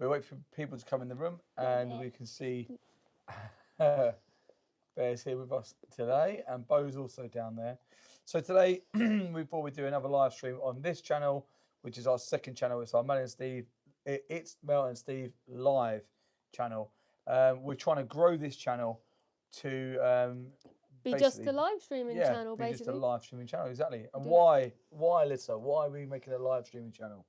we wait for people to come in the room, and we can see Bear's here with us today, and Bo's also down there. So today we thought we'd do another live stream on this channel, which is our second channel. It's our Mel and Steve. It's Mel and Steve live channel. We're trying to grow this channel to be just a live streaming channel, be basically. just a live streaming channel, exactly. And why, Alyssa? Why are we making a live streaming channel?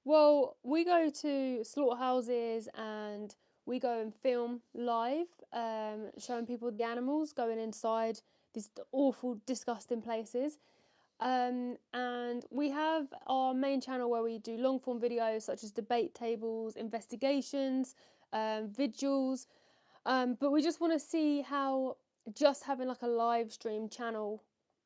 Well, we go to slaughterhouses and we go and film live, showing people the animals going inside these awful, disgusting places. And we have our main channel where we do long form videos such as debate tables, investigations, vigils. But we just want to see how just having like a live stream channel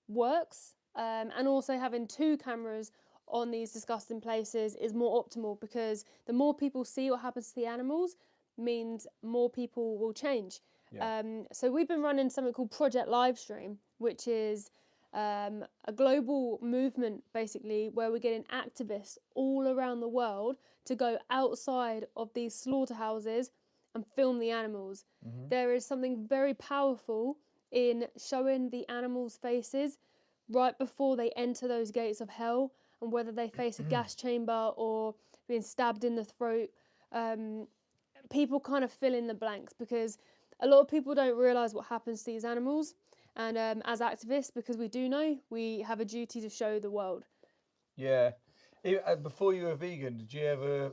works, and also having 2 cameras on these disgusting places is more optimal, because the more people see what happens to the animals means more people will change. Yeah. So we've been running something called Project Livestream, which is a global movement basically where we're getting activists all around the world to go outside of these slaughterhouses and film the animals. Mm-hmm. There is something very powerful in showing the animals' faces right before they enter those gates of hell, and whether they face a gas chamber or being stabbed in the throat. People kind of fill in the blanks, because a lot of people don't realise what happens to these animals. And as activists, because we do know, we have a duty to show the world. Yeah. Before you were vegan, did you ever,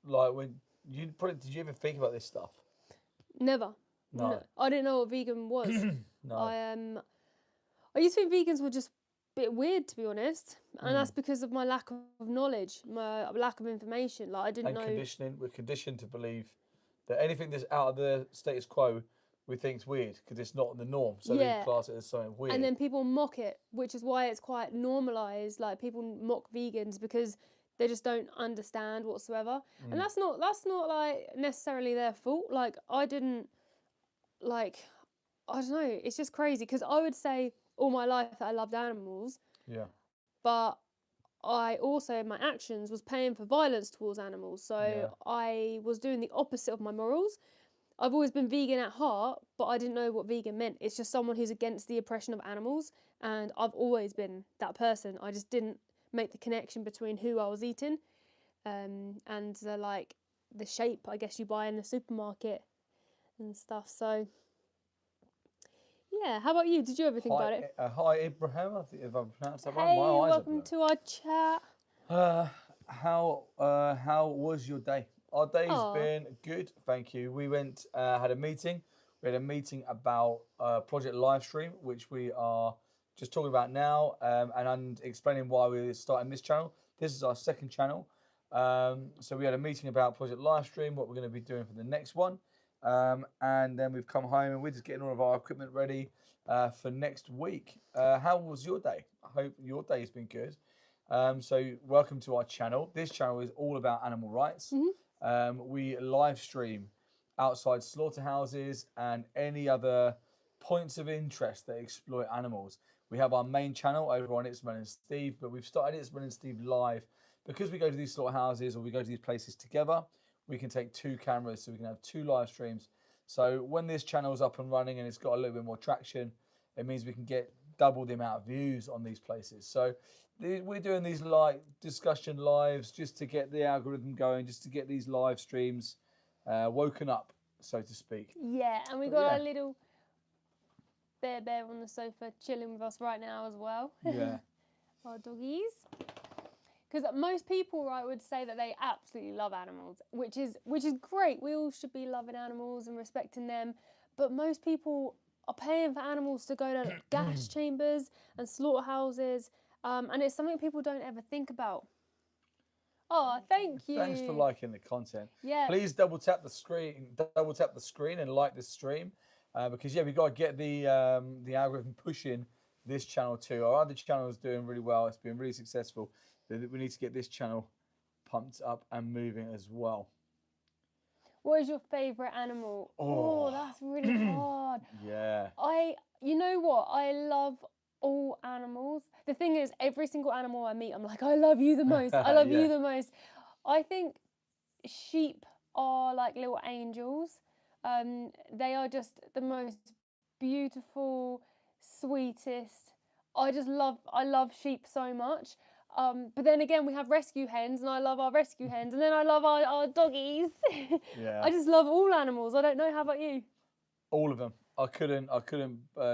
did you ever think about this stuff? Never. No. I didn't know what vegan was. No. I used to think vegans were just a bit weird, to be honest, and that's because of my lack of knowledge, my lack of information. Like, I didn't know. Conditioning. We're conditioned to believe that anything that's out of the status quo, we think is weird because it's not the norm. So we class it as something weird. And then people mock it, which is why it's quite normalised. Like, people mock vegans because they just don't understand whatsoever. And that's not like necessarily their fault. Like, I don't know. It's just crazy, because I would say all my life that I loved animals. Yeah. But I also, in my actions, was paying for violence towards animals. So I was doing the opposite of my morals. I've always been vegan at heart, but I didn't know what vegan meant. It's just someone who's against the oppression of animals, and I've always been that person. I just didn't make the connection between who I was eating and the shape, I guess, you buy in the supermarket and stuff. So yeah, how about you? Did you ever think about it? Hi, Abraham. I think if I pronounced that right. Hey, welcome to our chat. How was your day? Our day's been good, thank you. We went, had a meeting. We had a meeting about Project Livestream, which we are just talking about now, and explaining why we're starting this channel. This is our second channel. So we had a meeting about Project Livestream, what we're going to be doing for the next one. And then we've come home and we're just getting all of our equipment ready for next week. How was your day? I hope your day has been good. So welcome to our channel. This channel is all about animal rights. We live stream outside slaughterhouses and any other points of interest that exploit animals. We have our main channel over on It's Mel and Steve, but we've started It's Mel and Steve live because we go to these slaughterhouses or we go to these places together. We can take 2 cameras, so we can have 2 live streams. So when this channel is up and running and it's got a little bit more traction, it means we can get double the amount of views on these places. So we're doing these discussion lives just to get the algorithm going, just to get these live streams woken up, so to speak. Yeah, and we got our little bear on the sofa chilling with us right now as well. Yeah. Our doggies. Because most people, right, would say that they absolutely love animals, which is great. We all should be loving animals and respecting them. But most people are paying for animals to go to gas chambers and slaughterhouses, and it's something people don't ever think about. Oh, thank you. Thanks for liking the content. Yeah. Please double tap the screen and like this stream, because we've got to get the algorithm pushing this channel too. Our other channel is doing really well. It's been really successful. We need to get this channel pumped up and moving as well. What is your favourite animal? Oh, that's really hard. Yeah. You know what? I love all animals. The thing is, every single animal I meet, I'm like, I love you the most. I love you the most. I think sheep are like little angels. They are just the most beautiful, sweetest. I love sheep so much. But then again, we have rescue hens, and I love our rescue hens, and then I love our doggies. Yeah. I just love all animals. I don't know. How about you? All of them. I couldn't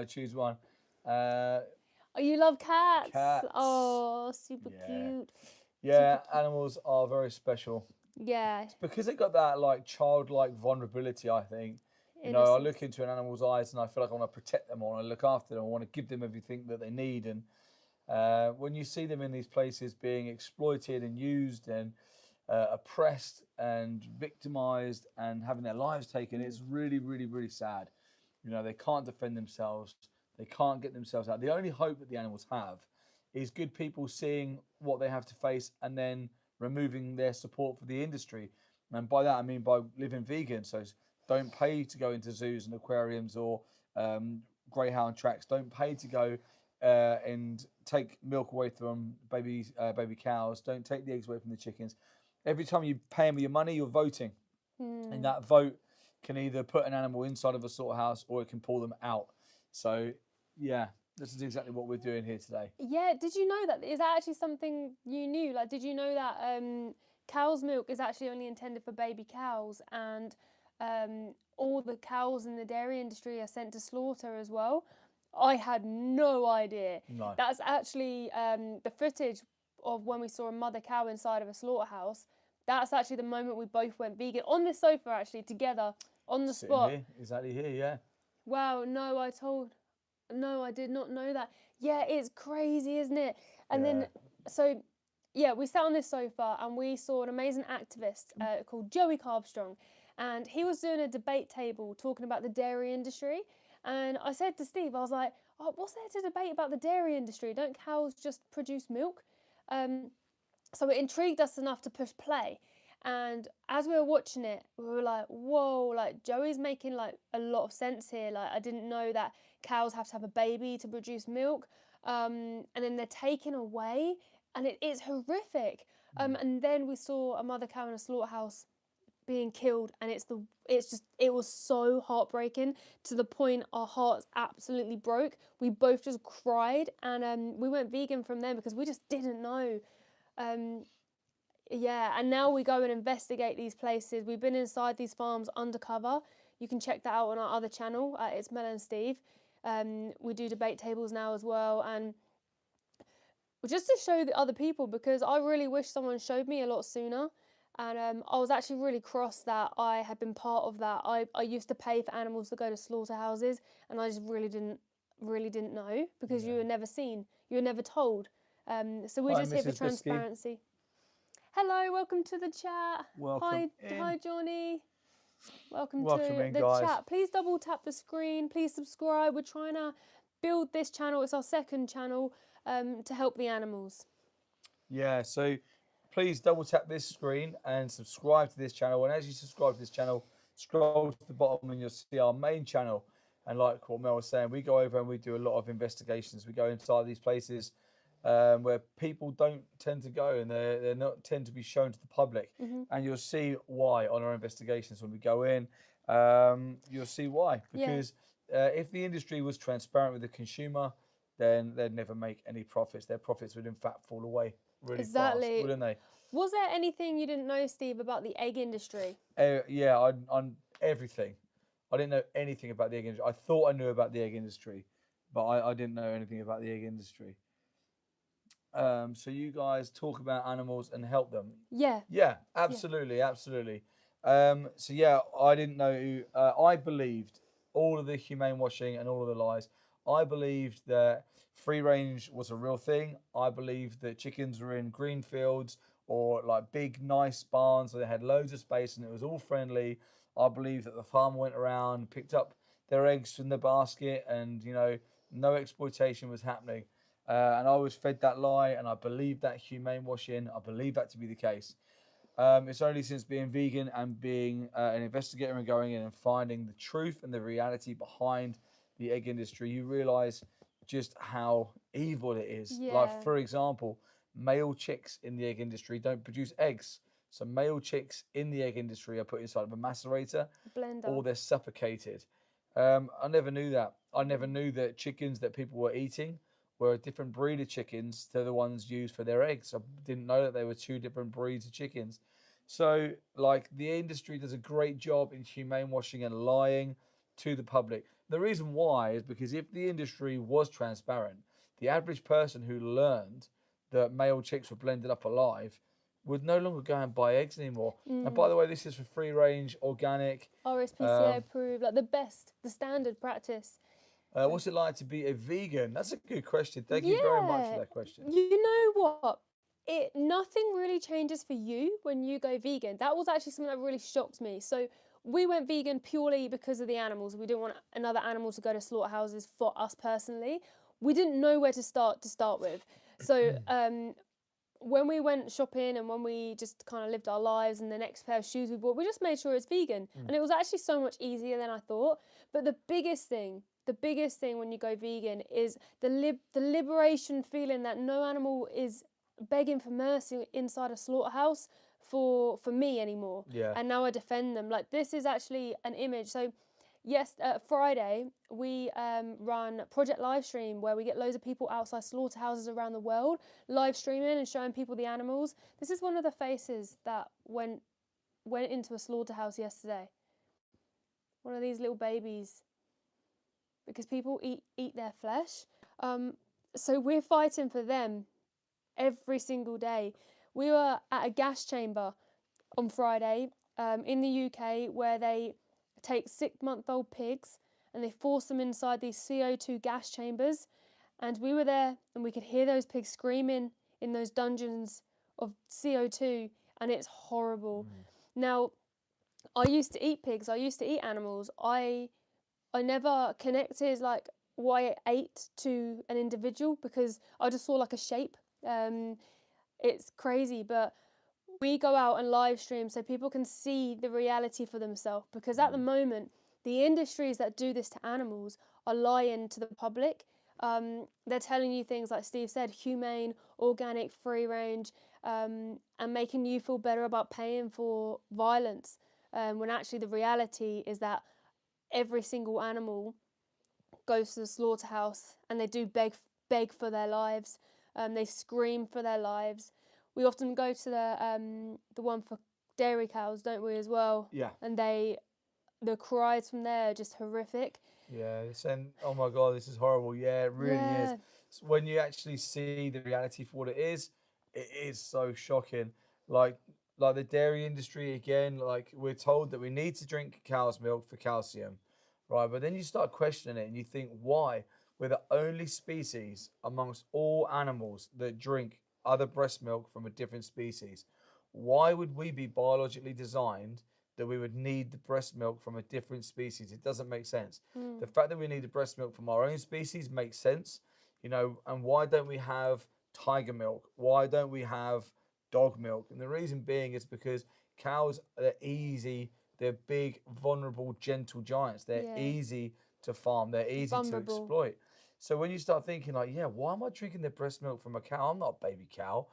choose one. Oh, you love cats. Cats. Oh, super Yeah. cute. Yeah, Super cute. animals are very special. Yeah, It's because they got that like childlike vulnerability, I think. You know, I look innocence. into an animal's eyes and I feel like I want to protect them, I want to look after them, I want to give them everything that they need. And when you see them in these places being exploited and used and oppressed and victimized and having their lives taken, it's really, really, really sad. You know, they can't defend themselves, they can't get themselves out. The only hope that the animals have is good people seeing what they have to face and then removing their support for the industry. And by that, I mean by living vegan. So don't pay to go into zoos and aquariums or um, greyhound tracks. Don't pay to go and take milk away from baby cows. Don't take the eggs away from the chickens. Every time you pay them with your money, you're voting, and that vote can either put an animal inside of a slaughterhouse or it can pull them out. So, yeah, this is exactly what we're doing here today. Yeah, did you know that? Is that actually something you knew? Like, did you know that cow's milk is actually only intended for baby cows, and all the cows in the dairy industry are sent to slaughter as well? I had no idea. No. That's actually the footage of when we saw a mother cow inside of a slaughterhouse. That's actually the moment we both went vegan on the sofa, actually, together on the Sitting spot. here, exactly here, yeah. Wow, no, I did not know that. Yeah, it's crazy, isn't it? And Yeah. then, so, yeah, we sat on this sofa and we saw an amazing activist called Joey Carbstrong. And he was doing a debate table talking about the dairy industry. And I said to Steve, I was like, oh, what's there to debate about the dairy industry? Don't cows just produce milk? Um, so it intrigued us enough to push play. And as we were watching it, we were like, whoa, like Joey's making like a lot of sense here. Like, I didn't know that cows have to have a baby to produce milk. And then they're taken away, and it's horrific. And then we saw a mother cow in a slaughterhouse being killed, and it was so heartbreaking to the point our hearts absolutely broke. We both just cried, and we went vegan from then because we just didn't know. Um, yeah, and now we go and investigate these places. We've been inside these farms undercover. You can check that out on our other channel. It's Mel and Steve. We do debate tables now as well, and just to show the other people, because I really wish someone showed me a lot sooner. And I was actually really cross that I had been part of that. I used to pay for animals to go to slaughterhouses, and I just really didn't know because you were never seen, you were never told. So we're Hi, just here for Mrs. Bisky. transparency. Hello, welcome to the chat. Welcome in. Hi, Johnny. Welcome Welcome to in, the guys. chat. Please double tap the screen. Please subscribe. We're trying to build this channel. It's our second channel to help the animals. Yeah, so please double tap this screen and subscribe to this channel. And as you subscribe to this channel, scroll to the bottom and you'll see our main channel. And like what Mel was saying, we go over and we do a lot of investigations. We go inside these places where people don't tend to go, and they're not tend to be shown to the public. And you'll see why on our investigations when we go in. You'll see why. Because if the industry was transparent with the consumer, then they'd never make any profits. Their profits would in fact fall away really fast, wouldn't they? Was there anything you didn't know, Steve, about the egg industry? Yeah, on everything. I didn't know anything about the egg industry. I thought I knew about the egg industry, but I didn't know anything about the egg industry. So you guys talk about animals and help them. Yeah. Yeah, absolutely, absolutely. So yeah, I didn't know. I believed all of the humane washing and all of the lies. I believed that free range was a real thing. I believed that chickens were in green fields or like big, nice barns where they had loads of space and it was all friendly. I believed that the farmer went around, picked up their eggs from the basket, and you know, no exploitation was happening. And I was fed that lie, and I believed that humane washing. I believe that to be the case. It's only since being vegan and being an investigator and going in and finding the truth and the reality behind the egg industry, you realise just how evil it is. Yeah. Like, for example, male chicks in the egg industry don't produce eggs. So male chicks in the egg industry are put inside of a macerator, Blender. or they're suffocated. I never knew that. I never knew that chickens that people were eating were a different breed of chickens to the ones used for their eggs. I didn't know that they were two different breeds of chickens. So, like, the industry does a great job in humane washing and lying to the public. The reason why is because if the industry was transparent, the average person who learned that male chicks were blended up alive would no longer go and buy eggs anymore. And by the way, this is for free range, organic. RSPCA approved, like the best, the standard practice. What's it like to be a vegan? That's a good question. Thank you very much for Yeah, that question. you know what? Nothing really changes for you when you go vegan. That was actually something that really shocked me. So we went vegan purely because of the animals. We didn't want another animal to go to slaughterhouses for us personally. We didn't know where to start with. So when we went shopping and when we just kind of lived our lives, and the next pair of shoes we bought, we just made sure it's vegan. And it was actually so much easier than I thought. But the biggest thing when you go vegan is the liberation feeling that no animal is begging for mercy inside a slaughterhouse for me anymore. Yeah. And now I defend them. Like, this is actually an image. So yes, Friday we run Project Livestream, where we get loads of people outside slaughterhouses around the world live streaming and showing people the animals. This is one of the faces that went into a slaughterhouse yesterday. One of these little babies, because people eat their flesh. So we're fighting for them every single day. We were at a gas chamber on Friday in the UK, where they take 6-month-old pigs and they force them inside these CO2 gas chambers. And we were there and we could hear those pigs screaming in those dungeons of CO2, and it's horrible. Now, I used to eat pigs, I used to eat animals. I never connected like why I ate to an individual, because I just saw like a shape. It's crazy, but we go out and live stream so people can see the reality for themselves, because at the moment the industries that do this to animals are lying to the public. They're telling you things like Steve said, humane, organic, free range, and making you feel better about paying for violence, when actually the reality is that every single animal goes to the slaughterhouse and they do beg for their lives. They scream for their lives. We often go to the one for dairy cows, don't we, as well? Yeah. And the cries from there are just horrific. Yeah, and oh my God, this is horrible. Yeah, it really is. Yeah. So when you actually see the reality for what it is so shocking. Like like the dairy industry again, like we're told that we need to drink cow's milk for calcium, right? But then you start questioning it and you think, why? We're the only species amongst all animals that drink other breast milk from a different species. Why would we be biologically designed that we would need the breast milk from a different species? It doesn't make sense. The fact that we need the breast milk from our own species makes sense, you know. And why don't we have tiger milk? Why don't we have dog milk? And the reason being is because cows are easy. They're big, vulnerable, gentle giants. They're Yeah. easy to farm. They're easy to Vulnerable. exploit. So when you start thinking like, yeah, why am I drinking the breast milk from a cow? I'm not a baby cow.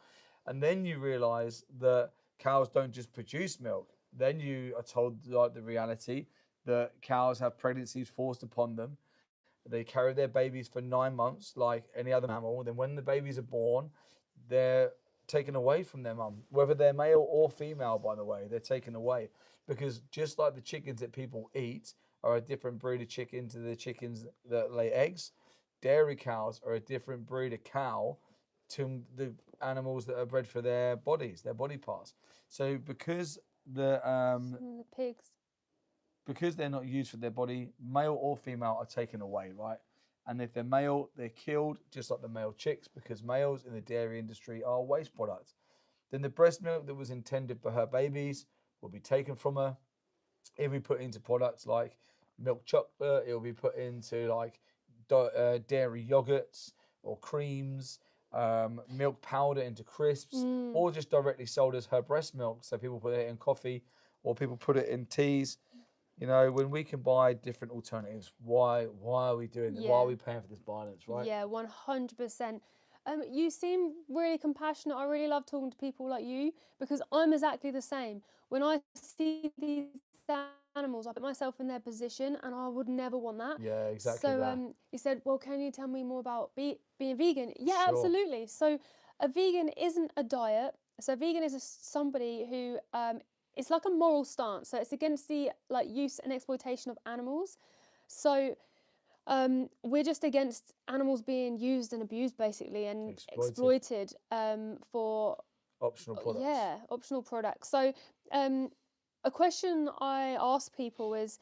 And then you realize that cows don't just produce milk. Then you are told like the reality that cows have pregnancies forced upon them. They carry their babies for 9 months like any other mammal. Then when the babies are born, they're taken away from their mum, whether they're male or female, by the way, they're taken away. Because just like the chickens that people eat are a different breed of chicken to the chickens that lay eggs, dairy cows are a different breed of cow to the animals that are bred for their bodies, their body parts. So The pigs. because they're not used for their body, male or female are taken away, right? And if they're male, they're killed, just like the male chicks, because males in the dairy industry are waste products. Then the breast milk that was intended for her babies will be taken from her. It'll be put into products like milk chocolate. It'll be put into like dairy yogurts or creams, milk powder into crisps, or just directly sold as her breast milk. So people put it in coffee or people put it in teas. You know, when we can buy different alternatives, why are we doing this? Why are Yeah. we paying for this violence, right? Yeah, 100%. You seem really compassionate. I really love talking to people like you because I'm exactly the same. When I see these animals, I put myself in their position and I would never want that. Yeah, exactly So that. you said, well, can you tell me more about being vegan? Yeah, Sure. absolutely. So a vegan isn't a diet. So a vegan is somebody who it's like a moral stance. So it's against the like use and exploitation of animals. So we're just against animals being used and abused basically and Exploited. exploited for Optional products. yeah, optional products. So a question I ask people is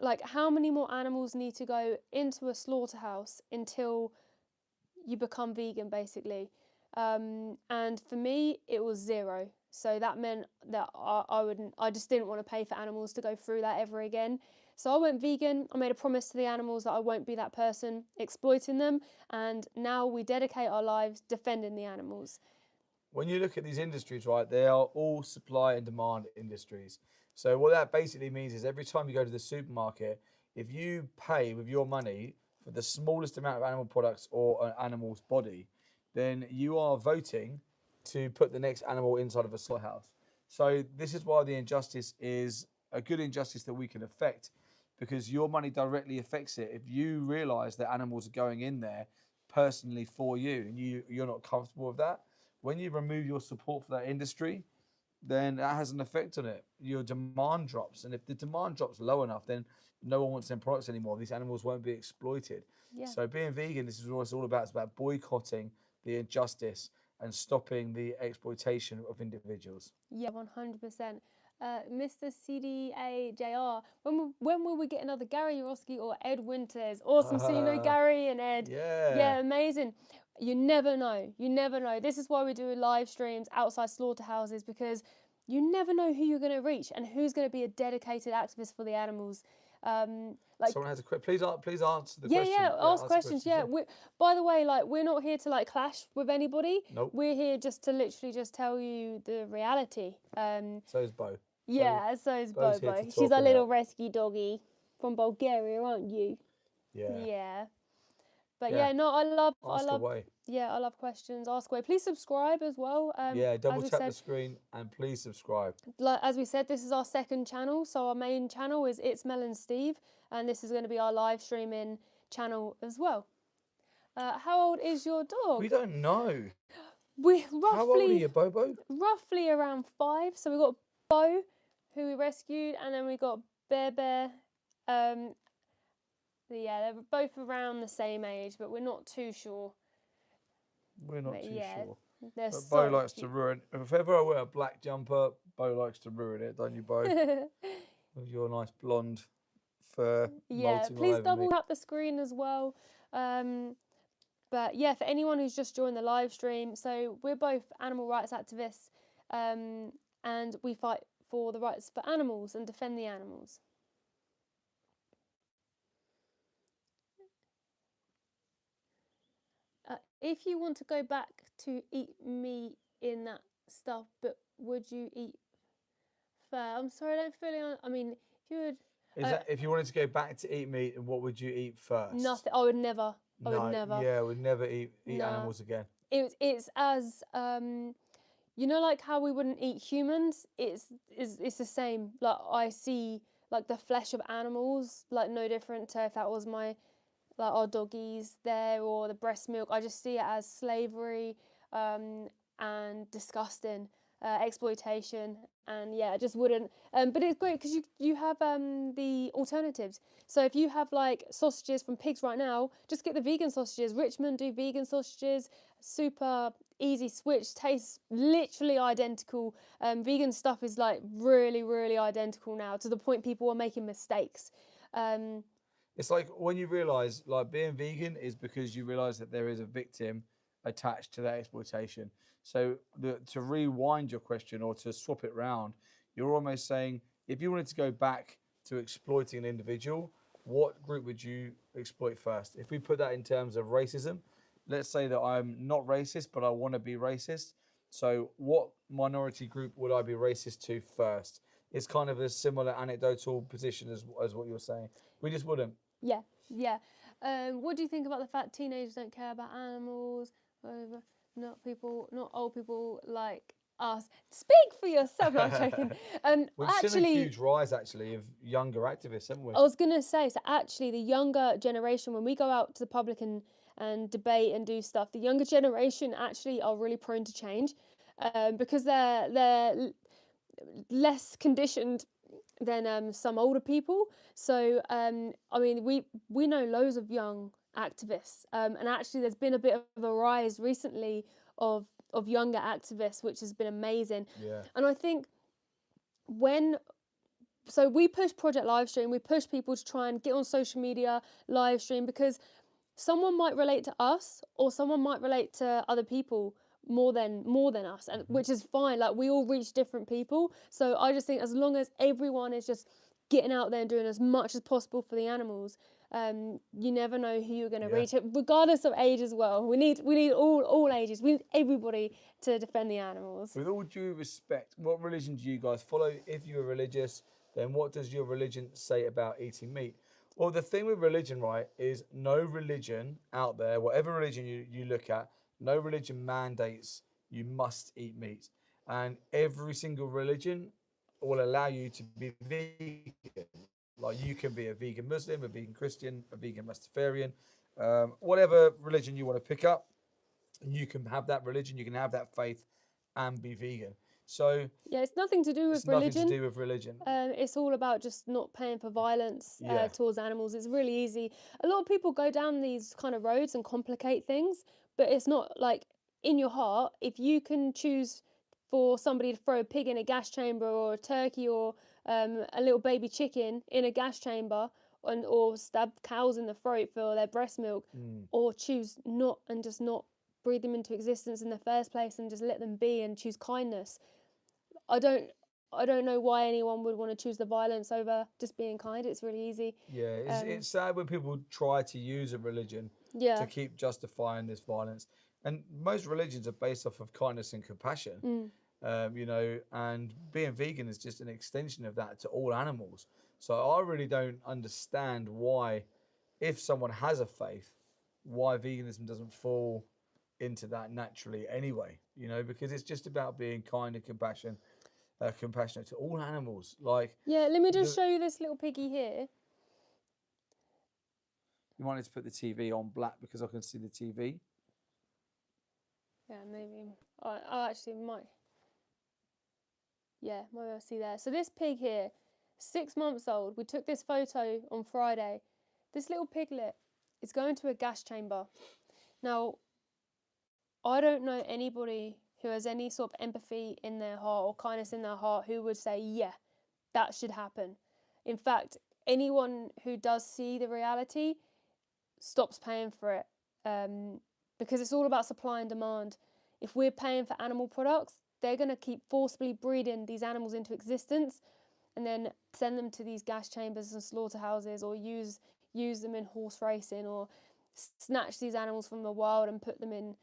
like how many more animals need to go into a slaughterhouse until you become vegan basically. And for me it was zero. So that meant that I just didn't want to pay for animals to go through that ever again. So I went vegan. I made a promise to the animals that I won't be that person exploiting them, and now we dedicate our lives defending the animals. When you look at these industries, right, they are all supply and demand industries. So what that basically means is every time you go to the supermarket, if you pay with your money for the smallest amount of animal products or an animal's body, then you are voting to put the next animal inside of a slaughterhouse. So this is why the injustice is a good injustice that we can affect, because your money directly affects it. If you realise that animals are going in there personally for you and you're not comfortable with that, when you remove your support for that industry, then that has an effect on it. Your demand drops, and if the demand drops low enough, then no one wants them products anymore. These animals won't be exploited. Yeah. So being vegan, this is what it's all about. It's about boycotting the injustice and stopping the exploitation of individuals. Yeah, 100%. Mr. CDAJR, when will we get another Gary Yorosky or Ed Winters? Awesome. So you know Gary and Ed. Yeah. Yeah, amazing. You never know. You never know. This is why we do live streams outside slaughterhouses, because you never know who you're going to reach and who's going to be a dedicated activist for the animals. Like Someone has a quick. Please answer the yeah, question. yeah. Yeah, Ask ask the questions. questions. Yeah. Yeah. By the way, like we're not here to like clash with anybody. Nope. We're here just to literally just tell you the reality. So is Bo. Yeah. So is Bo's here to Bobo. She's talk our and little help. rescue doggy from Bulgaria, aren't you? Yeah. Yeah. But Yeah. yeah, no, I Ask love, away. yeah, I love questions. Ask away. Please subscribe as well. Yeah. As Double we tap the said, screen and please subscribe. like as we said, this is our second channel. So our main channel is It's Mel Steve, and this is going to be our live streaming channel as well. How old is your We dog? don't know. We How old are you, Bobo? roughly around 5. So we got Bo, who we rescued, and then we got Bear. Um, yeah, they're both around the same age, but we're not too sure. We're not But too yeah, sure. they're But Bo so likes to cute. ruin. If ever I wear a black jumper, Bo likes to ruin it, don't you, Bo? With your nice blonde fur Yeah, molting all please over me. double tap the screen as well. But yeah, for anyone who's just joined the live stream, so we're both animal rights activists, and we fight for the rights for animals and defend the animals. If you want to go back to eat meat in that stuff, but would you eat fur? I'm sorry, I don't fully. I mean, if you would, Is that if you wanted to go back to eat meat, and what would you eat first? nothing. I would never. I would No, never. yeah, we'd never eat Nah. animals again. It's as you know, like how we wouldn't eat humans. It's the same. Like I see like the flesh of animals, like no different to if that was my like our doggies there or the breast milk. I just see it as slavery and disgusting exploitation. And yeah, I just wouldn't. But it's great because you have the alternatives. So if you have like sausages from pigs right now, just get the vegan sausages. Richmond do vegan sausages, super easy switch, tastes literally identical. Vegan stuff is like really, really identical now to the point people are making mistakes. It's like when you realize, like being vegan is because you realize that there is a victim attached to that exploitation. So to rewind your question or to swap it round, you're almost saying if you wanted to go back to exploiting an individual, what group would you exploit first? If we put that in terms of racism, let's say that I'm not racist, but I want to be racist. So what minority group would I be racist to first? It's kind of a similar anecdotal position as what you're saying. We just wouldn't. Yeah, yeah. What do you think about the fact teenagers don't care about animals? over, not old people like us. Speak for yourself. No, I'm joking. We've seen a Actually, huge rise actually of younger activists, haven't we? I was gonna say, so actually, the younger generation, when we go out to the public and debate and do stuff, the younger generation actually are really prone to change, because they're less conditioned than some older people. So I mean, we know loads of young activists, and actually, there's been a bit of a rise recently of younger activists, which has been amazing. Yeah. And I think when so we push Project Livestream, we push people to try and get on social media, live stream, because someone might relate to us or someone might relate to other people more than us, and which is fine. Like, we all reach different people. So I just think as long as everyone is just getting out there and doing as much as possible for the animals, you never know who you're going to Yeah. reach, it regardless of age as well. We need all ages. We need everybody to defend the animals. With all due respect, what religion do you guys follow? If you are religious, then what does your religion say about eating meat? Well, the thing with religion, right, is no religion out there, whatever religion you look at, no religion mandates you must eat meat. And every single religion will allow you to be vegan. Like, you can be a vegan Muslim, a vegan Christian, a vegan Rastafarian, whatever religion you want to pick up, you can have that religion, you can have that faith and be vegan. So Yeah, it's nothing to do with it's nothing religion. to do with religion. It's all about just not paying for violence Yeah. towards animals. It's really easy. A lot of people go down these kind of roads and complicate things, but it's not like, in your heart, if you can choose for somebody to throw a pig in a gas chamber, or a turkey, or a little baby chicken in a gas chamber, or stab cows in the throat for their breast milk, or choose not and just not breathe them into existence in the first place and just let them be and choose kindness. I don't I don't know why anyone would want to choose the violence over just being kind. It's really easy. Yeah, it's sad when people try to use a religion Yeah. to keep justifying this violence. And most religions are based off of kindness and compassion, and being vegan is just an extension of that to all animals. So I really don't understand why, if someone has a faith, why veganism doesn't fall into that naturally anyway, because it's just about being kind and compassionate to all animals. Like, Yeah, let me just show you this little piggy here. you might need to put the TV on black because I can see the TV. Yeah, maybe. I actually might. Yeah, maybe I'll see there. So this pig here, 6 months old. We took this photo on Friday. This little piglet is going to a gas chamber. Now, I don't know anybody who has any sort of empathy in their heart or kindness in their heart who would say, yeah, that should happen. In fact, anyone who does see the reality stops paying for it, because it's all about supply and demand. If we're paying for animal products, they're going to keep forcibly breeding these animals into existence and then send them to these gas chambers and slaughterhouses, or use them in horse racing, or snatch these animals from the wild and put them in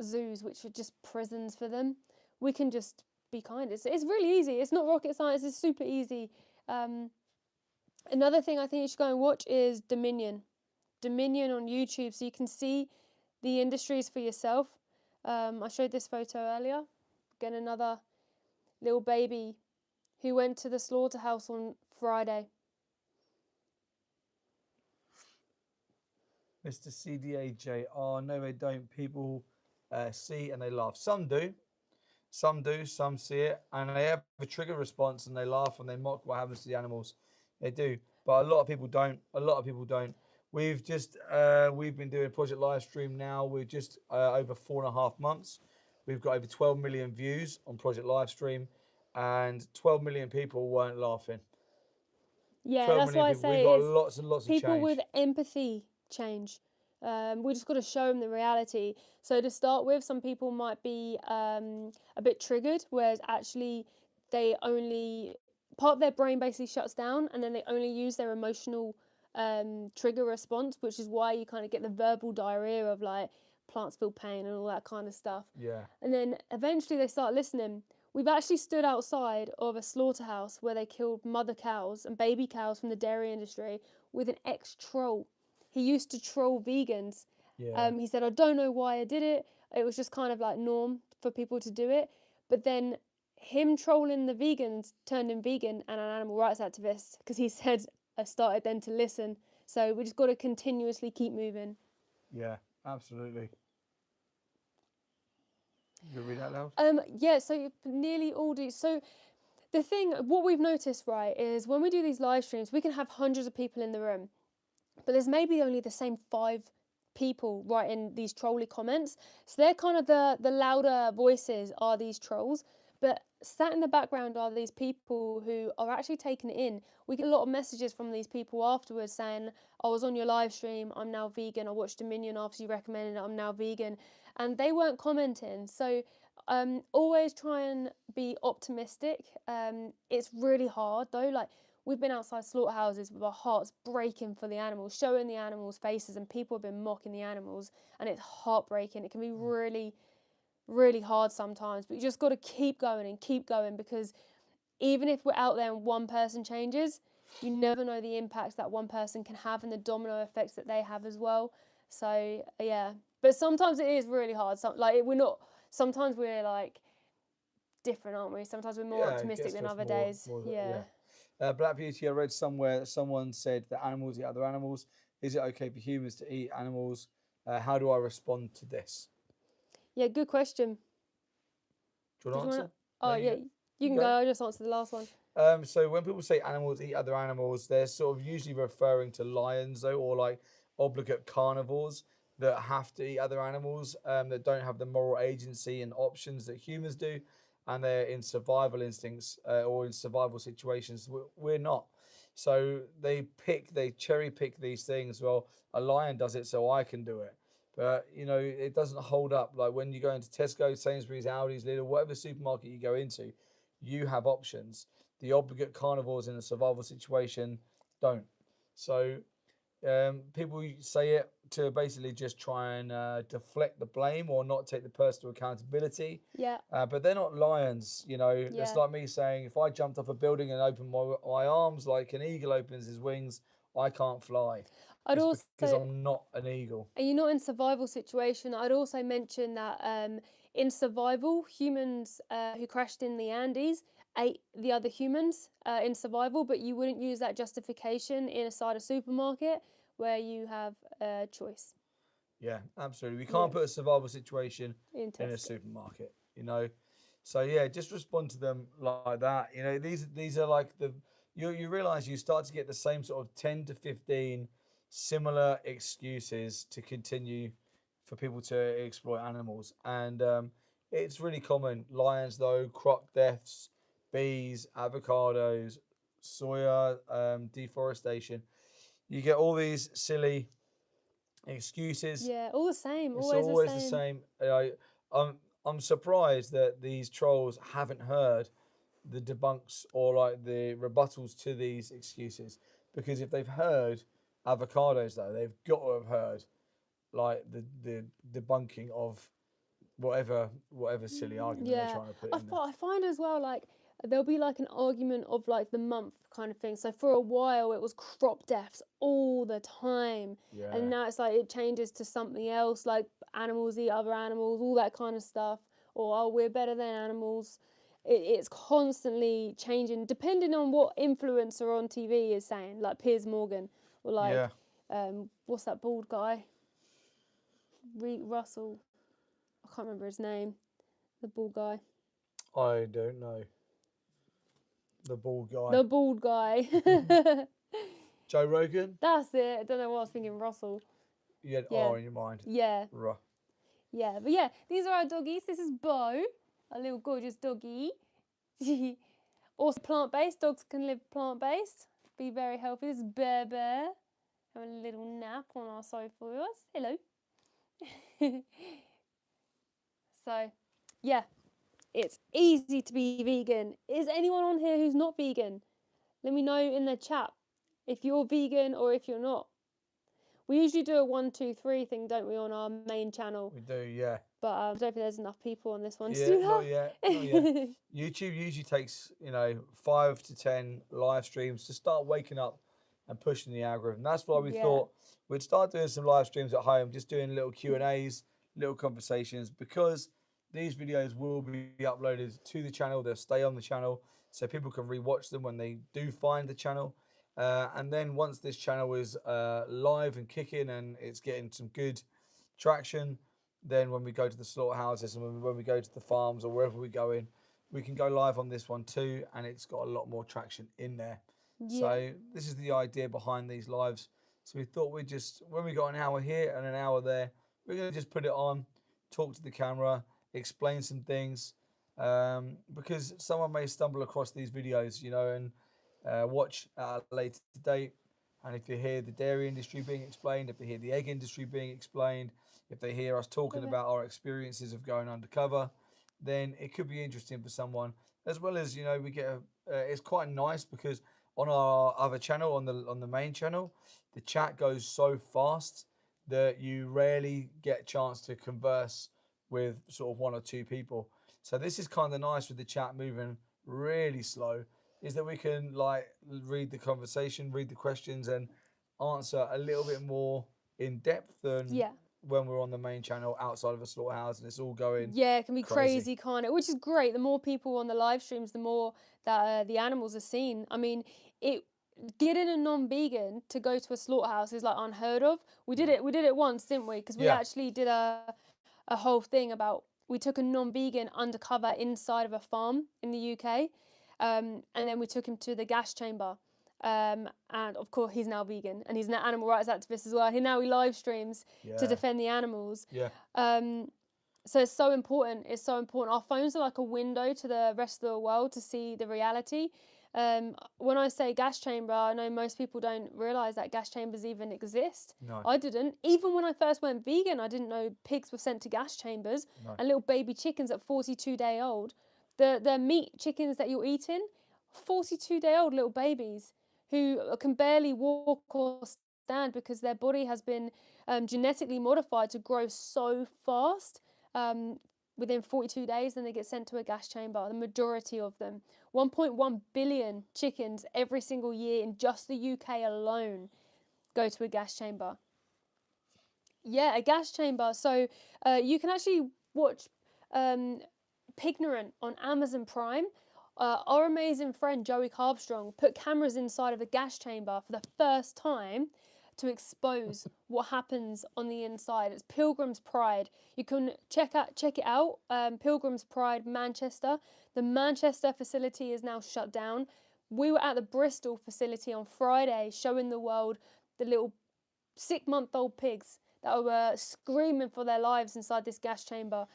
zoos, which are just prisons for them. We can just be kind. It's really easy. It's not rocket science. It's super easy. Another thing I think you should go and watch is Dominion on YouTube, so you can see the industries for yourself. I showed this photo earlier. Again, another little baby who went to the slaughterhouse on Friday. Mr. CDAJR, no, they don't. People see and they laugh. Some do. Some see it and they have a trigger response and they laugh and they mock what happens to the animals. They do. But a lot of people don't. We've been doing Project Livestream now. We're just over 4.5 months. We've got over 12 million views on Project Livestream, and 12 million people weren't laughing. Yeah, that's why I say we've got lots and lots of change. People with empathy change. We just got to show them the reality. So to start with, some people might be a bit triggered, whereas actually part of their brain basically shuts down, and then they only use their emotional trigger response, which is why you kind of get the verbal diarrhea of like plants feel pain and all that kind of stuff. Yeah. And then eventually they start listening. We've actually stood outside of a slaughterhouse where they killed mother cows and baby cows from the dairy industry with an ex-troll. He used to troll vegans. Yeah. He said, I don't know why I did it. It was just kind of like norm for people to do it. But then him trolling the vegans turned him vegan and an animal rights activist because he said I started then to listen. So we just got to continuously keep moving. Yeah, absolutely. You read that loud? Yeah, so nearly all do. So the thing, what we've noticed, right, is when we do these live streams, we can have hundreds of people in the room, but there's maybe only the same 5 people writing these trolly comments. So they're kind of the louder voices are these trolls, but sat in the background are these people who are actually taking it in. We get a lot of messages from these people afterwards saying, I was on your live stream, I'm now vegan, I watched Dominion after you recommended it, I'm now vegan. And they weren't commenting. So always try and be optimistic. It's really hard though. Like, we've been outside slaughterhouses with our hearts breaking for the animals, showing the animals' faces, and people have been mocking the animals, and it's heartbreaking. It can be really, really hard sometimes, but you just got to keep going and keep going, because even if we're out there and one person changes, you never know the impacts that one person can have and the domino effects that they have as well. So yeah, but sometimes it is really hard. Sometimes we're like different, aren't we? Sometimes we're more optimistic than other days. Yeah. Black Beauty, I read somewhere that someone said that animals eat other animals. Is it okay for humans to eat animals? How do I respond to this? Yeah, good question. Do you want to answer? Oh, yeah, you can go. I'll just answer the last one. So when people say animals eat other animals, they're sort of usually referring to lions, though, or like obligate carnivores that have to eat other animals, that don't have the moral agency and options that humans do, and they're in survival instincts or in survival situations. We're not. So they cherry pick these things. Well, a lion does it, so I can do it. But it doesn't hold up. Like when you go into Tesco, Sainsbury's, Aldi's, Lidl, whatever supermarket you go into, you have options. The obligate carnivores in a survival situation don't. So people say it to basically just try and deflect the blame or not take the personal accountability. Yeah. But they're not lions. It's like me saying if I jumped off a building and opened my arms like an eagle opens his wings, I can't fly. It's because I'm not an eagle. And you're not in survival situation. I'd also mention that in survival, humans who crashed in the Andes ate the other humans in survival, but you wouldn't use that justification inside a supermarket where you have a choice. Yeah, absolutely. We can't put a survival situation in a supermarket, So yeah, just respond to them like that. These are like you realize you start to get the same sort of 10 to 15 similar excuses to continue for people to exploit animals. And it's really common. Lions, though, crop deaths, bees, avocados, soya, deforestation. You get all these silly excuses. Yeah, all the same. It's always the same. I'm surprised that these trolls haven't heard the debunks or like the rebuttals to these excuses, because if they've heard avocados, though, they've got to have heard like the debunking of whatever silly argument they're trying to put in there. I find as well, like, there'll be like an argument of like the month kind of thing. So for a while it was crop deaths all the time, and now it's like it changes to something else, like animals eat other animals, all that kind of stuff, or oh, we're better than animals. It's constantly changing depending on what influencer on TV is saying, like Piers Morgan, or like what's that bald guy? Russell. I can't remember his name. The bald guy. I don't know. The bald guy. The bald guy. Joe Rogan? That's it. I don't know what I was thinking. Russell. You had R in your mind. Yeah. Ruh. Yeah, but yeah, these are our doggies. This is Bo, a little gorgeous doggy. Also plant-based. Dogs can live plant-based. Be very healthy. This is Bear Bear. Have a little nap on our sofa with us. Hello. So, yeah, it's easy to be vegan. Is anyone on here who's not vegan? Let me know in the chat if you're vegan or if you're not. We usually do a 1, 2, 3 thing, don't we, on our main channel? We do, yeah. But I don't think there's enough people on this one to do that. Not yet. YouTube usually takes, 5 to 10 live streams to start waking up and pushing the algorithm. That's why we thought we'd start doing some live streams at home, just doing little Q&As, little conversations, because these videos will be uploaded to the channel. They'll stay on the channel so people can rewatch them when they do find the channel. And then once this channel is live and kicking and it's getting some good traction, then when we go to the slaughterhouses and when we go to the farms or wherever we go in, we can go live on this one too, and it's got a lot more traction in there. Yeah. So this is the idea behind these lives. So we thought we'd just, when we got an hour here and an hour there, we're going to just put it on, talk to the camera, explain some things, because someone may stumble across these videos, and watch at a later date. And if you hear the dairy industry being explained, if they hear the egg industry being explained, if they hear us talking Okay. about our experiences of going undercover, then it could be interesting for someone. As well as, we get it's quite nice because on our other channel, on the main channel, the chat goes so fast that you rarely get a chance to converse with sort of one or two people. So this is kind of nice with the chat moving really slow, is that we can like read the conversation, read the questions, and answer a little bit more in depth than Yeah. when we're on the main channel outside of a slaughterhouse and it's all going Yeah, it can be crazy. crazy, can't it? Which is great. The more people on the live streams, the more that the animals are seen. I mean, it getting a non-vegan to go to a slaughterhouse is like unheard of. We did Yeah. it. We did it once, didn't we? Because we Yeah. actually did a whole thing about we took a non-vegan undercover inside of a farm in the UK, and then we took him to the gas chamber. And of course, he's now vegan and he's an animal rights activist as well. He live streams to Yeah. defend the animals. Yeah. Um, so it's so important. It's so important. Our phones are like a window to the rest of the world to see the reality. When I say gas chamber, I know most people don't realise that gas chambers even exist. No. I didn't. Even when I first went vegan, I didn't know pigs were sent to gas chambers No. and little baby chickens at 42-day old. The meat chickens that you're eating, 42-day-old little babies who can barely walk or stand because their body has been genetically modified to grow so fast. Within 42 days, then they get sent to a gas chamber. The majority of them, 1.1 billion chickens every single year in just the UK alone, go to a gas chamber. Yeah, a gas chamber. So you can actually watch Pignorant on Amazon Prime. Our amazing friend Joey Carbstrong put cameras inside of a gas chamber for the first time to expose what happens on the inside. It's Pilgrim's Pride. You can check it out. Pilgrim's Pride Manchester. The Manchester facility is now shut down. We were at the Bristol facility on Friday showing the world the little 6-month-old pigs that were screaming for their lives inside this gas chamber.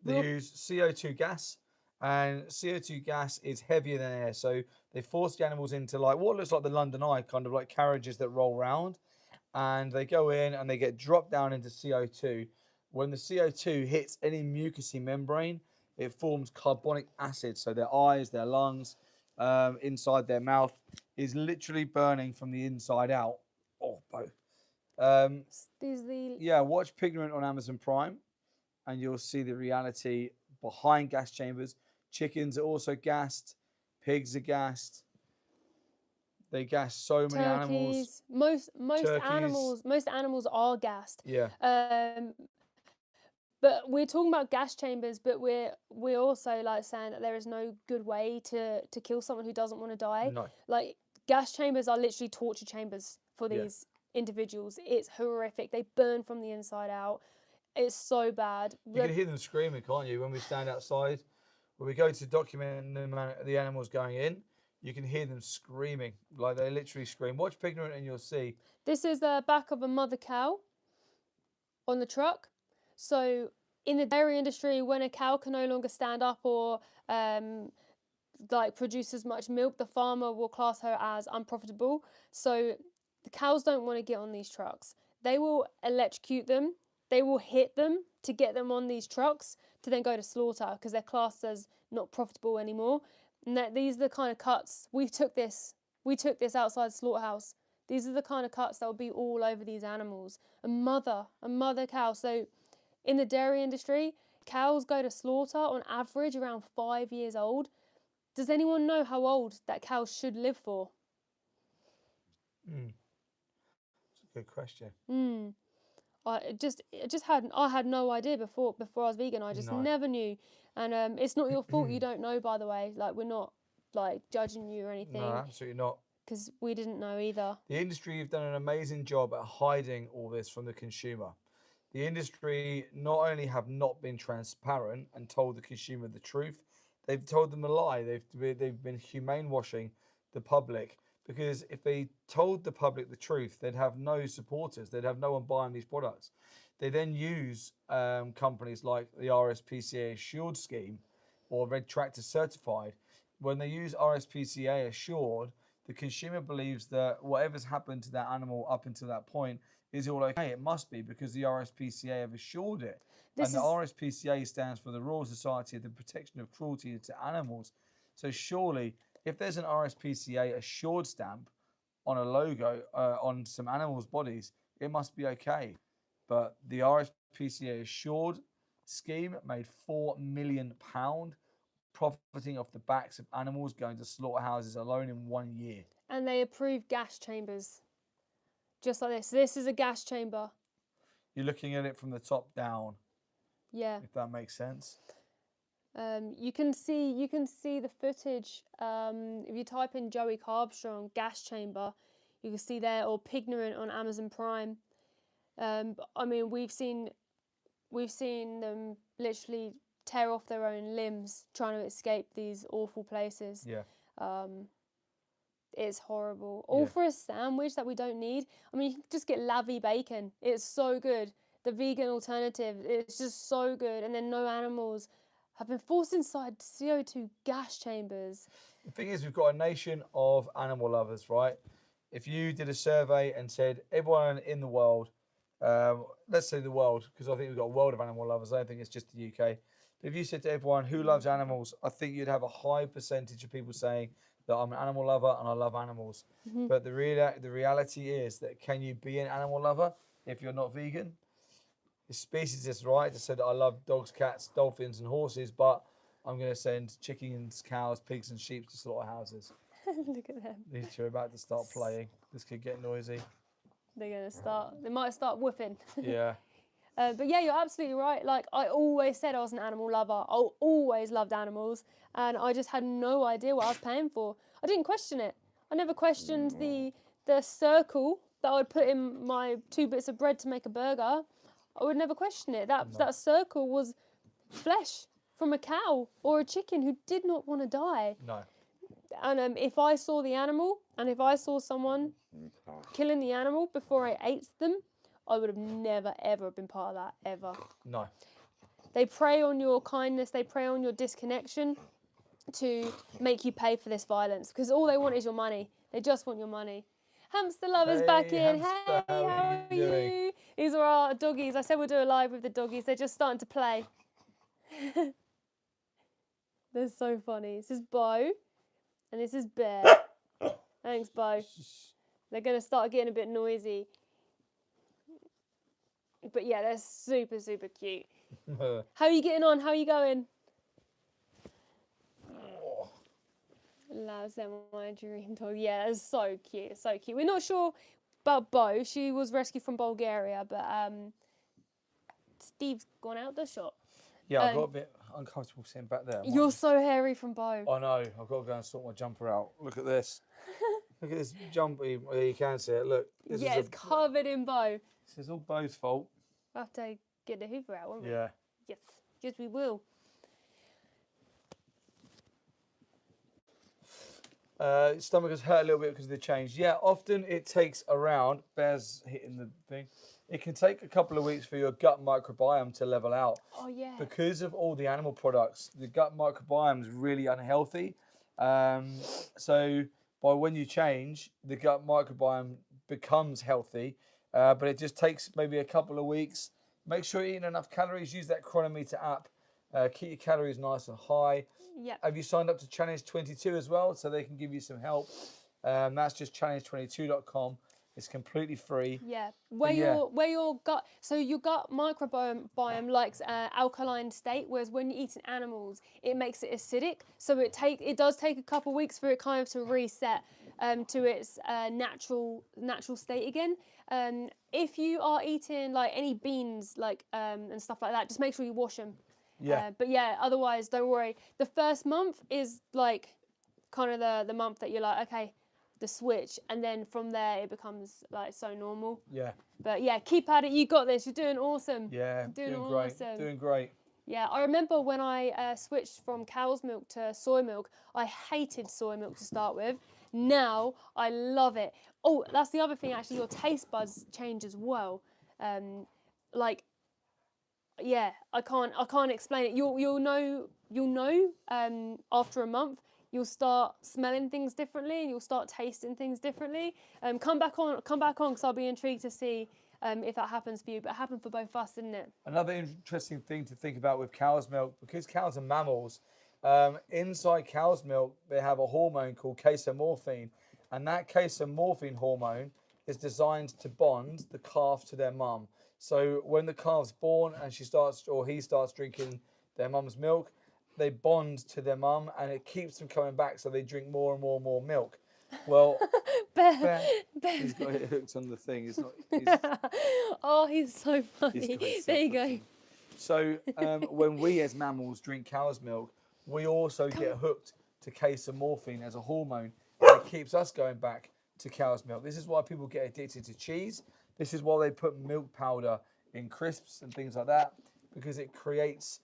They use CO2 gas, and CO2 gas is heavier than air. So they force the animals into like what looks like the London Eye, kind of like carriages that roll round, and they go in and they get dropped down into CO2. When the CO2 hits any mucousy membrane, it forms carbonic acid. So their eyes, their lungs, inside their mouth is literally burning from the inside out. Oh, both. Yeah, watch Pignorant on Amazon Prime, and you'll see the reality behind gas chambers. Chickens are also gassed. Pigs are gassed. They gas so many animals. Turkeys, most Turkeys. animals are gassed. Yeah. But we're talking about gas chambers, but we're also like saying that there is no good way to kill someone who doesn't want to die. No. Like gas chambers are literally torture chambers for Yeah. these individuals. It's horrific. They burn from the inside out. It's so bad. You can hear them screaming, can't you? When we stand outside, when we go to document the animals going in, you can hear them screaming. Like they literally scream. Watch Pignorant and you'll see. This is the back of a mother cow on the truck. So in the dairy industry, when a cow can no longer stand up or like produce as much milk, the farmer will class her as unprofitable. So the cows don't want to get on these trucks. They will electrocute them. They will hit them to get them on these trucks to then go to slaughter because they're classed as not profitable anymore. And these are the kind of cuts we took this outside the slaughterhouse. These are the kind of cuts that will be all over these animals. A mother cow. So in the dairy industry, cows go to slaughter on average around 5 years old. Does anyone know how old that cow should live for? That's a good question. I had no idea before I was vegan. I just No, never knew, and it's not your fault you don't know. By the way, like we're not like judging you or no, anything absolutely not. because we didn't know either. The industry have done an amazing job at hiding all this from the consumer. The industry not only have not been transparent and told the consumer the truth, they've told them a lie. They've been humane washing the public, because if they told the public the truth, they'd have no supporters. They'd have no one buying these products. They then use companies like the RSPCA Assured scheme or Red Tractor Certified. When they use RSPCA Assured, the consumer believes that whatever's happened to that animal up until that point is all okay. It must be because the RSPCA have assured it. This And the is RSPCA stands for the Royal Society of the Protection of Cruelty to Animals. So surely, if there's an RSPCA assured stamp on a logo on some animals' bodies, it must be okay. But the RSPCA assured scheme made £4 million profiting off the backs of animals going to slaughterhouses alone in 1 year. and they approved gas chambers, just like this. This is a gas chamber. You're looking at it from the top down, Yeah. if that makes sense. You can see the footage. If you type in Joey Carbstrong gas chamber, you can see there, or Pignorant on Amazon Prime. I mean, we've seen them literally tear off their own limbs trying to escape these awful places. Yeah. It's horrible. All Yeah. for a sandwich that we don't need. I mean, you can just get Lavy bacon. It's so good. The vegan alternative, it's just so good. And then no animals have been forced inside CO2 gas chambers. The thing is, we've got a nation of animal lovers, right? If you did a survey and said everyone in the world, let's say the world, because I think we've got a world of animal lovers. I don't think it's just the UK. But if you said to everyone who loves animals, I think you'd have a high percentage of people saying that I'm an animal lover and I love animals. But the reality is that can you be an animal lover if you're not vegan? The species is right to say that I love dogs, cats, dolphins, and horses, but I'm going to send chickens, cows, pigs, and sheep to slaughterhouses. Look at them. These two are about to start playing. This could get noisy. They might start woofing. Yeah. But yeah, you're absolutely right. Like, I always said I was an animal lover. I always loved animals, and I just had no idea what I was paying for. I didn't question it. I never questioned the circle that I would put in my 2 bits of bread to make a burger. I would never question it. That circle was flesh from a cow or a chicken who did not want to die. No. And if I saw the animal, and if I saw someone killing the animal before I ate them, I would have never, ever been part of that, ever. No. They prey on your kindness, they prey on your disconnection to make you pay for this violence, because all they want is your money. They just want your money. Hamster Lover's back in. Hamster, Hey, how are you? These are our doggies. I said we'll do a live with the doggies. They're just starting to play. They're so funny. This is Bo, and this is Bear. Thanks, Bo. They're going to start getting a bit noisy. But yeah, they're super, super cute. How are you getting on? How are you going? Loves them, my dream dog. Yeah, it's so cute. So cute. We're not sure about Bo. She was rescued from Bulgaria, but Steve's gone out the shop. Yeah, I got a bit uncomfortable sitting back there. You're so hairy from Bo. I know. I've got to go and sort my jumper out. Look at this. Look at this jumper. You can see it. Look. Yeah, it's covered in Bo. This is all Bo's fault. We'll have to get the Hoover out, won't we? Yeah. Yes. Yes, we will. Stomach has hurt a little bit because of the change. Yeah, often it takes around, Bear's hitting the thing, it can take a couple of weeks for your gut microbiome to level out. Oh, yeah. Because of all the animal products, the gut microbiome is really unhealthy. So by when you change, the gut microbiome becomes healthy, but it just takes maybe a couple of weeks. Make sure you're eating enough calories. Use that Chronometer app. Keep your calories nice and high. Yep. Have you signed up to Challenge 22 as well, so they can give you some help? That's just challenge22.com. It's completely free. Yeah, where your gut, so your gut microbiome likes alkaline state, whereas when you're eating animals, it makes it acidic. So it does take a couple of weeks for it kind of to reset. to its natural state again. If you are eating like any beans and stuff like that, just make sure you wash them. Yeah. But yeah, otherwise don't worry. The first month is like kind of the month that you're like, okay, the switch, and then from there it becomes like so normal. Yeah. But yeah, keep at it. You got this. You're doing awesome. Yeah. You're doing great. awesome. Doing great. Yeah, I remember when I switched from cow's milk to soy milk, I hated soy milk to start with. Now I love it. Oh, that's the other thing actually, your taste buds change as well. Yeah, I can't explain it. You'll know after a month. You'll start smelling things differently and you'll start tasting things differently. Come back on because I'll be intrigued to see if that happens for you. But it happened for both of us, didn't it? Another interesting thing to think about with cow's milk, because cows are mammals, inside cow's milk they have a hormone called casomorphine, and that casomorphine hormone is designed to bond the calf to their mum. So when the calf's born and he starts drinking their mum's milk, they bond to their mum and it keeps them coming back, so they drink more and more and more milk. Well, Bear. He's got it hooked on the thing. It's not. Oh, he's so funny. There you go. So when we as mammals drink cow's milk, we also get hooked to casomorphine as a hormone. And it keeps us going back to cow's milk. This is why people get addicted to cheese. This is why they put milk powder in crisps and things like that, because it creates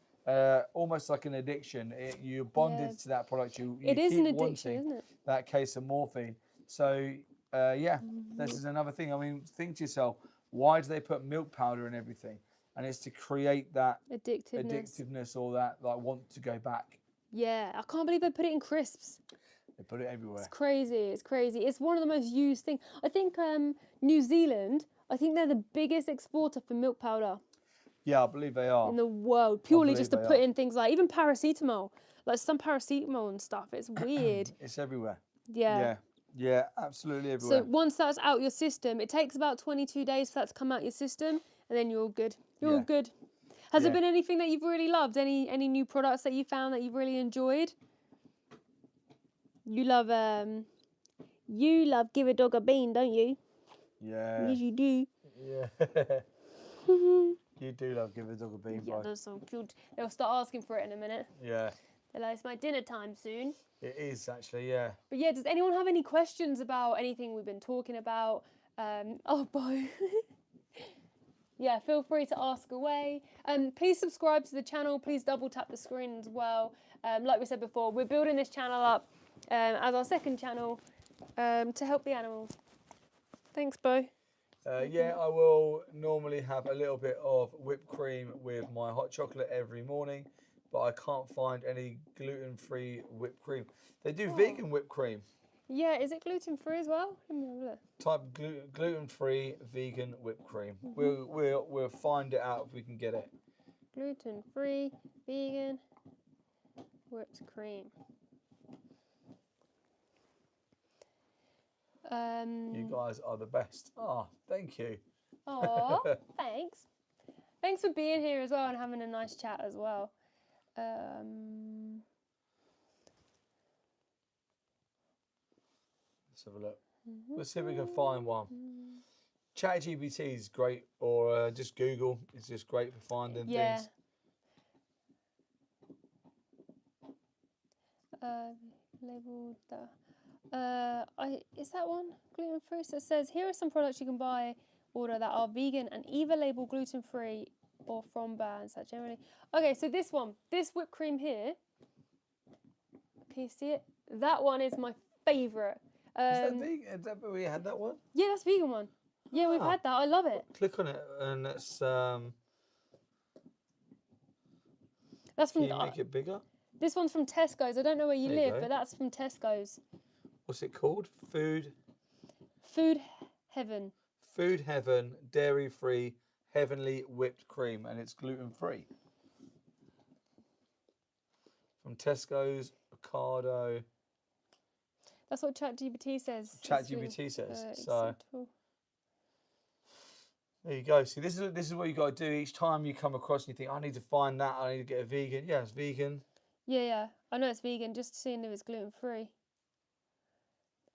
almost like an addiction. You're bonded to that product. You it is keep an addiction, wanting isn't it? that casomorphine. So this is another thing. I mean, think to yourself, why do they put milk powder in everything? And it's to create that addictiveness or that like want to go back. Yeah, I can't believe they put it in crisps. They put it everywhere. It's crazy. It's crazy. It's one of the most used things. I think New Zealand, I think they're the biggest exporter for milk powder. Yeah, I believe they are. In the world, purely just to put in things like even paracetamol, like some paracetamol and stuff. It's weird. It's everywhere. Yeah. Yeah, absolutely everywhere. So once that's out your system, it takes about 22 days for that to come out your system, and then you're all good. You're all good. Has there been anything that you've really loved? Any new products that you found that you've really enjoyed? You love give a dog a bean, don't you? Yeah. Yes, you do. Yeah. You do love give a dog a bean, yeah, that's so cute. They'll start asking for it in a minute. Yeah. They're like, it's my dinner time soon. It is actually, yeah. But yeah, does anyone have any questions about anything we've been talking about? Oh, Bo. Yeah, feel free to ask away. Please subscribe to the channel. Please double tap the screen as well. Like we said before, we're building this channel up as our second channel to help the animals. Thanks, Bo. Yeah, I will normally have a little bit of whipped cream with my hot chocolate every morning, but I can't find any gluten-free whipped cream. They do vegan whipped cream. Yeah, is it gluten-free as well? Let me have a look. Type gluten-free vegan whipped cream. We'll find it out if we can get it. Gluten-free vegan whipped cream. You guys are the best. Oh, thank you. Oh, thanks. Thanks for being here as well and having a nice chat as well. Let's have a look. Let's see if we can find one. ChatGPT is great, or just Google. It's just great for finding things. Labeled that. Is that one gluten free? So it says here are some products you can order that are vegan and either label gluten free or from brands that generally. Okay, so this whipped cream here. Can you see it? That one is my favourite. Is that vegan? Is that where we had that one? Yeah, that's vegan one. Yeah, we've had that. I love it. Click on it and it's. That's from. Can you make it bigger? This one's from Tesco's. I don't know where you live, but that's from Tesco's. What's it called? Food Heaven. Food Heaven, dairy-free, heavenly whipped cream, and it's gluten-free. From Tesco's, Ocado. That's what ChatGPT says. ChatGPT says. So there you go. See, this is what you got to do each time you come across and you think, I need to find that. I need to get a vegan. Yeah, it's vegan. Yeah. I know it's vegan. Just seeing if it's gluten-free.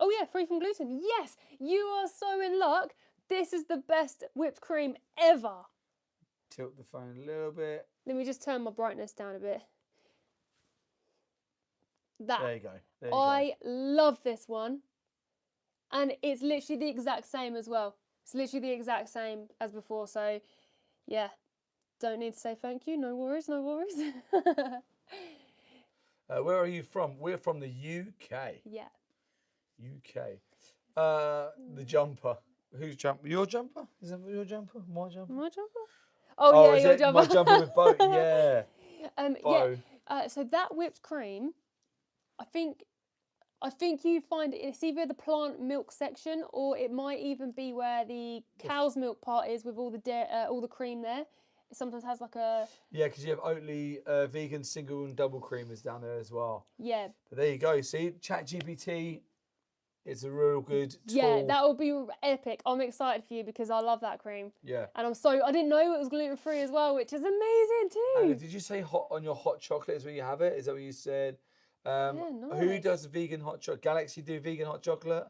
Oh yeah, free from gluten. Yes, you are so in luck. This is the best whipped cream ever. Tilt the phone a little bit. Let me just turn my brightness down a bit. There you go. There you I love this one. And it's literally the exact same as well. It's literally the exact same as before. So, yeah, don't need to say thank you. No worries, no worries. Where are you from? We're from the UK. Yeah. UK. The jumper. Whose jumper? Your jumper? Is that your jumper? My jumper? My jumper? Oh, yeah, is your it jumper. my jumper with boat? Yeah. Yeah. So that whipped cream, I think you find it's either the plant milk section or it might even be where the cow's milk part is with all the cream there. It sometimes has like a... Yeah, because you have Oatly vegan single and double creamers down there as well. Yeah. But there you go. See, ChatGPT, it's a real good tool. Yeah, that will be epic. I'm excited for you because I love that cream. Yeah. And I didn't know it was gluten-free as well, which is amazing too. And did you say hot on your hot chocolate is where you have it? Is that what you said? Yeah, nice. Who does vegan hot chocolate? Galaxy do vegan hot chocolate?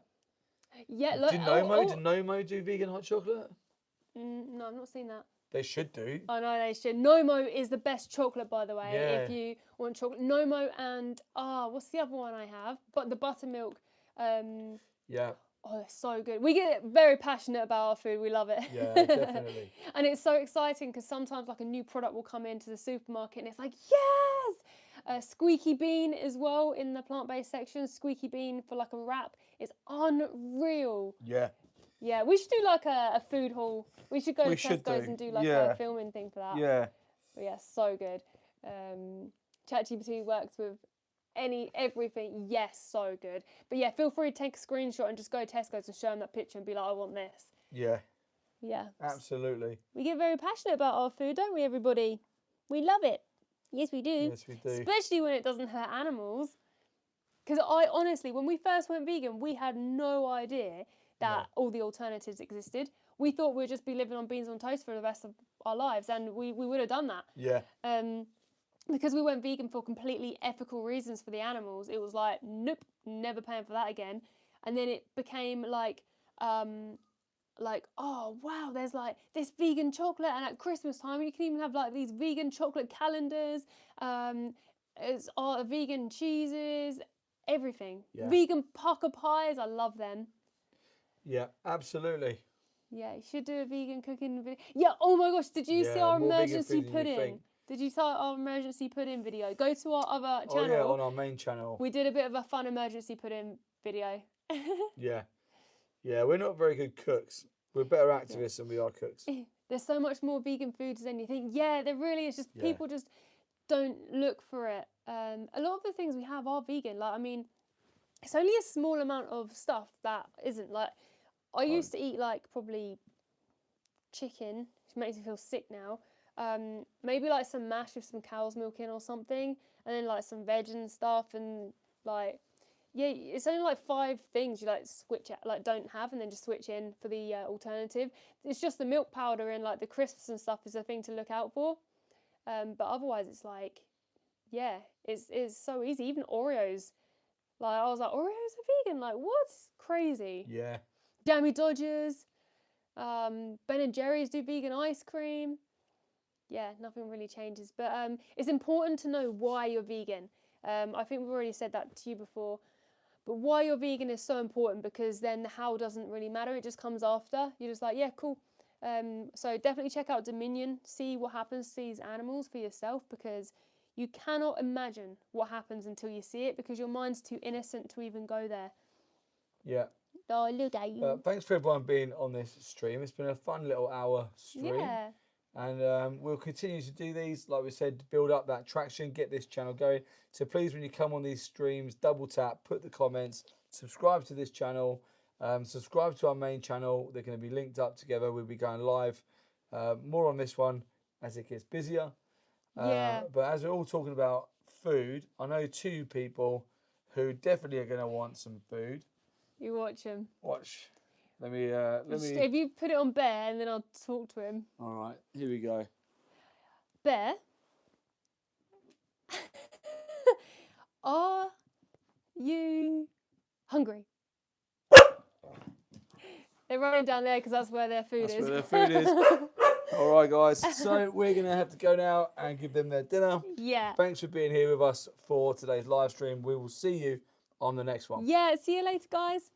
Yeah, look. Do Nomo do vegan hot chocolate? No, I've not seen that. They should do. I know they should. Nomo is the best chocolate, by the way. Yeah. If you want chocolate, Nomo and what's the other one I have? But the buttermilk. Yeah. Oh, they're so good. We get very passionate about our food. We love it. Yeah, definitely. And it's so exciting because sometimes like a new product will come into the supermarket and it's like, yes! Squeaky bean as well in the plant-based section. Squeaky bean for like a wrap. It's unreal. Yeah. Yeah, we should do like a food haul. We should go to Tesco's and do like a filming thing for that. Yeah. But yeah, so good. ChatGPT works with everything. Yes, so good. But yeah, feel free to take a screenshot and just go to Tesco's and show them that picture and be like, I want this. Yeah. Yeah. Absolutely. We get very passionate about our food, don't we, everybody? We love it. Yes, we do. Yes, we do. Especially when it doesn't hurt animals. Because I honestly, when we first went vegan, we had no idea that all the alternatives existed. We thought we'd just be living on beans on toast for the rest of our lives, and we would have done that. Yeah. Because we went vegan for completely ethical reasons for the animals, it was like, nope, never paying for that again. And then it became like, oh wow, there's like this vegan chocolate, and at Christmas time you can even have like these vegan chocolate calendars, vegan cheeses, everything. Yeah. Vegan pucker pies, I love them. Yeah, absolutely. Yeah, you should do a vegan cooking video. Yeah, oh my gosh, did you see our emergency pudding? Did you see our emergency pudding video? Go to our other channel. Oh yeah, on our main channel. We did a bit of a fun emergency pudding video. Yeah. Yeah, we're not very good cooks. We're better activists than we are cooks. There's so much more vegan foods than you think. Yeah, there really is. Just people just don't look for it. A lot of the things we have are vegan. Like, I mean, it's only a small amount of stuff that isn't. Like, I used to eat like probably chicken, which makes me feel sick now. Maybe like some mash with some cow's milk in or something, and then like some veg and stuff, and like it's only like 5 things you like switch out, like don't have, and then just switch in for the alternative. It's just the milk powder and like the crisps and stuff is the thing to look out for. But otherwise, it's like, it's so easy. Even Oreos, like I was like, Oreos are vegan, like what? Crazy. Yeah. Jammy Dodgers, Ben and Jerry's do vegan ice cream. Yeah, nothing really changes. But it's important to know why you're vegan. I think we've already said that to you before. But why you're vegan is so important, because then the how doesn't really matter. It just comes after. You're just like, yeah, cool. So definitely check out Dominion. See what happens to these animals for yourself, because you cannot imagine what happens until you see it, because your mind's too innocent to even go there. Yeah. Oh, look at you. Thanks for everyone being on this stream. It's been a fun little hour stream. Yeah. And we'll continue to do these, like we said, to build up that traction, get this channel going. So please, when you come on these streams, double tap, put the comments, subscribe to this channel, subscribe to our main channel. They're going to be linked up together. We'll be going live more on this one as it gets busier. But as we're all talking about food, I know 2 people who definitely are going to want some food. You watch him. Watch. Let me. If you put it on Bear, and then I'll talk to him. All right, here we go. Bear, are you hungry? They're running down there because that's where their food That's is. where their food is. All right, guys. So we're going to have to go now and give them their dinner. Yeah. Thanks for being here with us for today's live stream. We will see you on the next one. Yeah, see you later, guys.